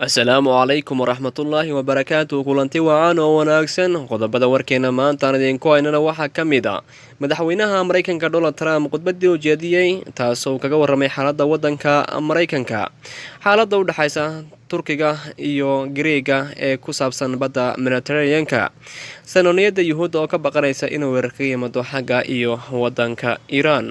asalaamu calaykum waraxmatullaahi wabarakaatu kulanti wacan oo wanaagsan qodobada warkeena maantaan idinku haynana waxaa ka mid a madaxweynaha maraykanka donald trump khudbadii uu jeediyey taasoo kaga warramay xaaladda waddanka maraykanka xaaladda u dhexaysa turkiga iyo gariega ee ku saabsan badda mediteraneanka sanooniyadda yuhuudda oo ka baqanaysa inuu weerar ka yimaado xagga iyo waddanka iiraan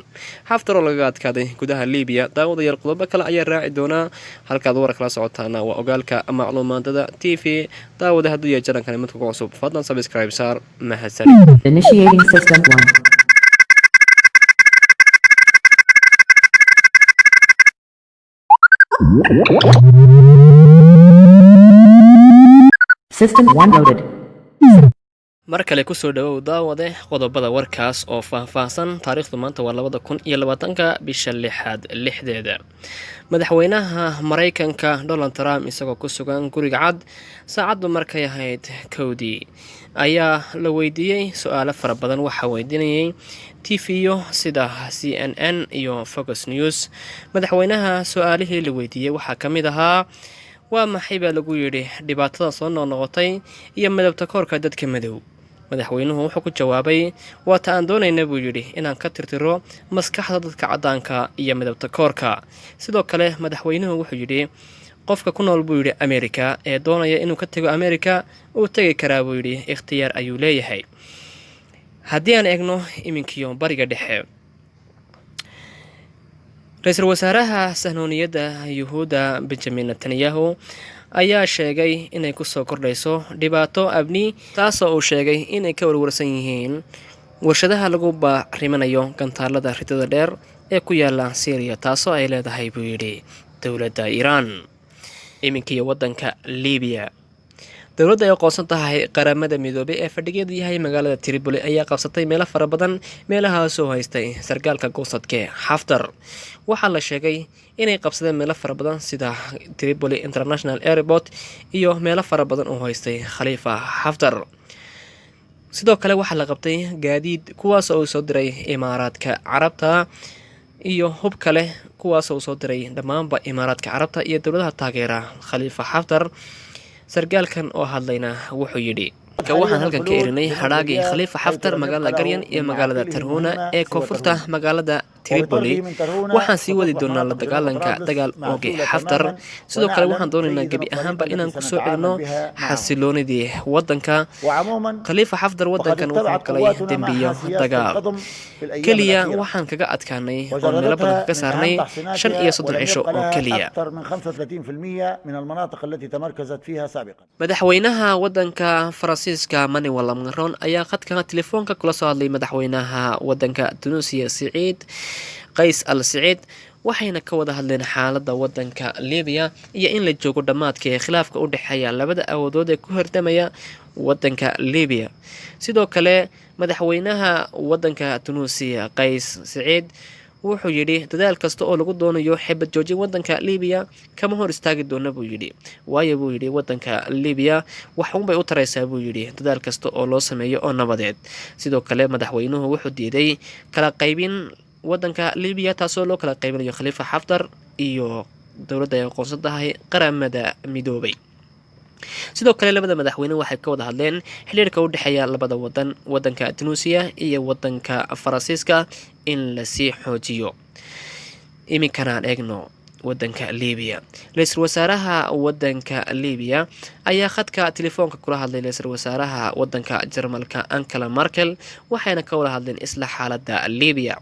xaftar oo lagaga adkaaday gudaha libiya daawadayaal qodobo kale ayaa raaci doonaa halkaad war kala socotaana waa ogaalka macluumaadada t v daawada hadduu yahay jarankani midka ku cusub fadlan subscribe saar mahadsan Initiating System 1. System 1 loaded. mar kale kusoo dhawow daawade qodobada warkaas oo faahfaahsan taariikhdu maanta waa 2020 bisha lixaad lixdeeda madaxweynaha maraykanka donald trump isagoo ku sugan guriga cad saacaddu markay ahayd kowdii ayaa la weydiiyey su-aalo fara badan waxaa weydiinayay tv-yo sida c n n iyo fox news madaxweynaha su-aalihii la weydiiyey waxaa ka mid ahaa waa maxay baa lagu yidhi dhibaatada soo noqnoqotay iyo midabta koorka dadka madow madaxweynuhu wuxuu ku jawaabay waata aan doonayna buu yidhi inaan ka tirtiro maskaxda dadka caddaanka iyo midabta koorka sidoo kale madaxweynuhu wuxuu yidhi qofka ku nool buu yidhi amerika ee doonaya inuu ka tego amerika uu tegi karaa buu yidhi ikhtiyaar ayuu leeyahay haddii aan eegno iminkiyo bariga dhexe ra-iisul wasaaraha sahnooniyadda yuhuudda benjamin netanyahu ayaa sheegay inay kusoo kordhayso dhibaato abni taasoo uu sheegay inay ka warwarsan yihiin warshadaha lagu baarimanayo gantaalada ridada dheer ee ku yaala syriya taasoo ay leedahay buu yidhi dowladda iiraan iminkiiyo waddanka libiya dowladda ay aqoonsan tahay qaramada midoobay ee fadhigeedu yahay magaalada tripoli ayaa qabsatay meelo fara badan meelahaasoo haystay sargaalka goosadke xaftar waxaa la sheegay inay qabsadeen meelo fara badan sida tripoli international airport iyo meelo fara badan oo haystay khaliifa xaftar sidoo kale waxaa la qabtay gaadiid kuwaasoo uu soo diray imaaraadka carabta iyo hub kale kuwaasoo uu soo diray dhammaanba imaaraadka carabta iyo dowladaha taageera khaliifa xaftar sargaalkan oo hadlayna wuxuu yidhi waxaan halkan ka erinay hadhaagii khaliifa xaftar magaalada garyan iyo magaalada tarhuuna ee koonfurta magaalada tripoli waxaan sii wadi doonaa la dagaalanka dagaal oogi xaftar sidoo kale waxaan doonaynaa gebi ahaanba inaan ku soo celino xasiloonidii waddanka khaliifa xaftar waddankan wuxuu galay dembiyo dagaal keliya waxaan kaga adkaanay oon meelo badan kaga saarnay 35 cisho oo keliya madaxweynaha waddanka faransiiska manuel macron ayaa khadka telefoonka kula soo hadlay madaxweynaha waddanka tunisia siciid qays al siciid waxayna ka wada hadleen xaaladda waddanka libiya iyo in la joogo dhammaadka ee khilaafka u dhexeeya labada awoodood ee ku hordamaya waddanka libiya sidoo kale madaxweynaha waddanka tunisia qays siciid wuxuu yidhi dadaal kasta oo lagu doonayo xibad joojin waddanka libiya kama hor istaagi doona buu yidhi waayo buu yidhi waddanka libiya wax unbay u taraysaa buu yidhi dadaal kasta oo loo sameeyo oo nabadeed sidoo kale madaxweynuhu wuxuu diiday kala qaybin waddanka libiya taasoo loo kala qaybinayo khaliifa xaftar iyo dowladda ay aqoonsan tahay qaramada midoobay sidoo kale labada madaxweyne waxay ka wada hadleen xiriirka u dhexeeya labada wadan waddanka tunisia iyo waddanka faransiiska in lasii xoojiyo iminkana aan eegno waddanka libiya ra-iisul wasaaraha waddanka libiya ayaa khadka telefoonka kula hadlay ra-iisul wasaaraha waddanka jarmalka angela merkel waxayna ka wada hadleen isla xaaladda libiya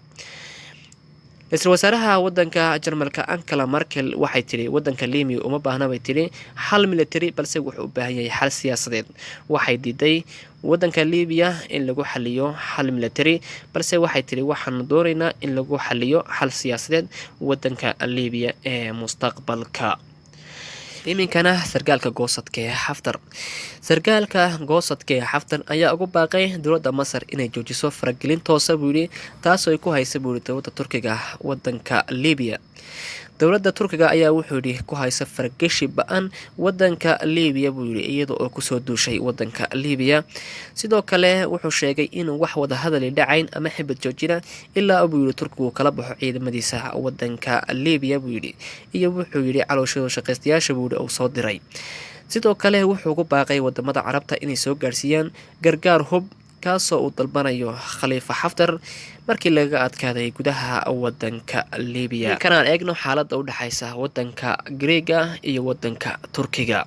ra-iisul wasaaraha waddanka jarmalka angela merkel waxay tidhi waddanka libiya uma baahna bay tidhi xal military balse wuxuu u baahan yahay xal siyaasadeed waxay diiday waddanka libiya in lagu xaliyo xal military balse waxay tidhi waxaanu doonaynaa in lagu xaliyo xal siyaasadeed waddanka libiya ee mustaqbalka iminkana sargaalka goosadka ee xaftar sargaalka goosadka ee xaftar ayaa ugu baaqay dowladda masar inay joojiso faragelin toosa buu yidhi taasoo ay ku haysa buu yidhi dowladda turkiga waddanka libiya dowladda Turkiga ayaa wuxuu yidhi ku haysa fargeshi ba'an wadanka Liibiya buu yidhi iyada oo kusoo duushay wadanka Liibiya sidoo kale wuxuu sheegay inuu wax wada hadal dhacayn ama xibad joojina ilaa buu yidhi Turkigu kala baxo ciidamadiisa wadanka Liibiya buu yidhi iyo wuxuu yidhi calooshada shaqaystayaasha buu yidhi uu soo diray sidoo kale wuxuu ku baaqay wadamada Carabta inay soo gaarsiiyaan gargaar hub kaasoo uu dalbanayo Khalifa Haftar markii laga adkaaday gudaha wadanka Liibiya kana eegno xaaladda u dhaxaysa wadanka Greega iyo wadanka Turkiga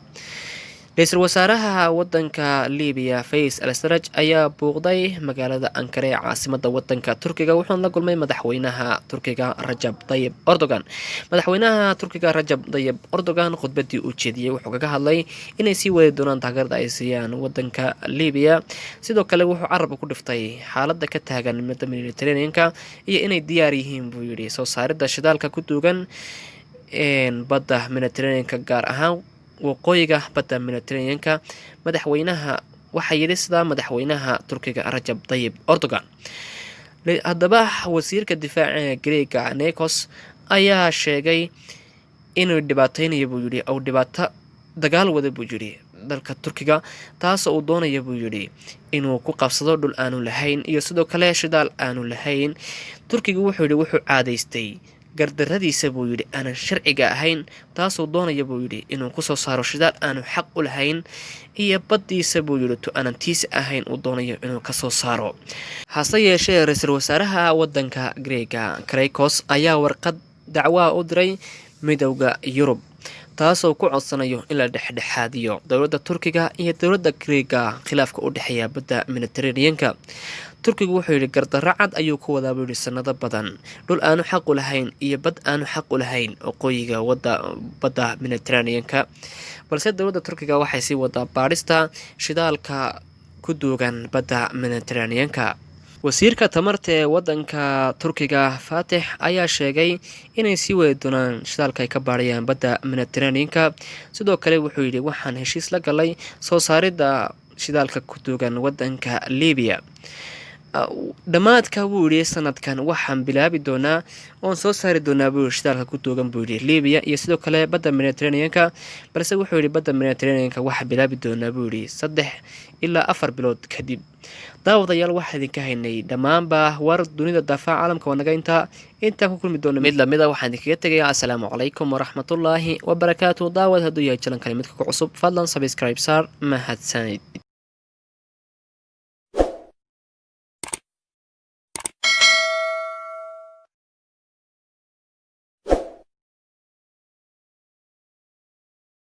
ra'iisul wasaaraha wadanka Liibiya Fayez al-Sarraj ayaa booqday magaalada Ankara ee caasimadda wadanka Turkiga wuxuuna la kulmay madaxweynaha Turkiga Rajab Tayyip Erdogan madaxweynaha Turkiga Rajab Tayyip Erdogan khudbadii uu jeediyay wuxuu kaga hadlay inay sii wadi doonaan taageerada ay siiyaan wadanka Liibiya sidoo kale wuxuu carabka ku dhiftay xaaladda ka taagan midda Mediterranean-ka iyo inay diyaar yihiin buu yidhi soo saaridda shidaalka ku duugan badda Mediterranean-ka gaar ahaan waqooyiga badda Mediterranean-ka madaxweynaha waxa yidhi sidaa madaxweynaha Turkiga Rajab Tayyip Erdogan haddaba wasiirka difaaca Greega Nikos ayaa sheegay inuu dhibaateynayo buu yidhi oo dhibaato dagaal wada buu yidhi dalka Turkiga taasoo uu doonayo buu yidhi inuu ku qabsado dhul aanu lahayn iyo sidoo kale shidaal aanu lahayn Turkiga wuxuu yidhi wuxuu caadaystay gardaradiisa buu yidhi aanan sharciga ahayn taasoo doonaya buu yidhi inuu kusoo saaro shidaal aanu xaq u lahayn iyo baddiisa buu yidhi to aanan tiisa ahayn uu doonayo inuu kasoo saaro hase yeeshee ra'iisul wasaaraha wadanka Greega Nikos ayaa warqad dacwaa u diray midowda Yurub taasoo ku codsanayo in la dhexdhexaadiyo dowladda Turkiga iyo dowladda Greega khilaafka u dhaxeeya badda Mediterranean-ka Turkigu wuxuu yidhi gardarro cad ayuu ku wadaa buu yidhi sanado badan dhul aanu xaq u lahayn iyo bad aanu xaq u lahayn waqooyiga badda Mediterranean-ka balse dowladda Turkiga waxay sii wadaa baadhista shidaalka ku duugan badda Mediterranean-ka wasiirka tamarta ee wadanka Turkiga Fatih ayaa sheegay inay sii wadi doonaan shidaalka ay ka baarayaan badda Mediterranean-ka sidoo kale wuxuu yidhi waxaan heshiis la galay soo saaridda shidaalka ku duugan wadanka Liibiya dhamaadka wuu yidhi sanadkan waxaan bilaabi doonaa oon soo saari doonaa buu shidaalka ku duugan buu yidhi Liibiya iyo sidoo kale badda Mediterranean-ka balse wuxuu yidhi badda Mediterranean-ka waxa bilaabi doonaa buu yidhi 3 ilaa 4 bilood kadib daawadayaal waxaan idinka haynay dhammaanba war dunida daafaca caalamka waa naga intaan ku kulmi doono mid lamida waxaan idinkaga tegayaa assalaamu calaykum waraxmatullaahi wabarakaatuh daawad hadduu yahay jalan kale midka ku cusub fadlan subscribe saar mahadsanid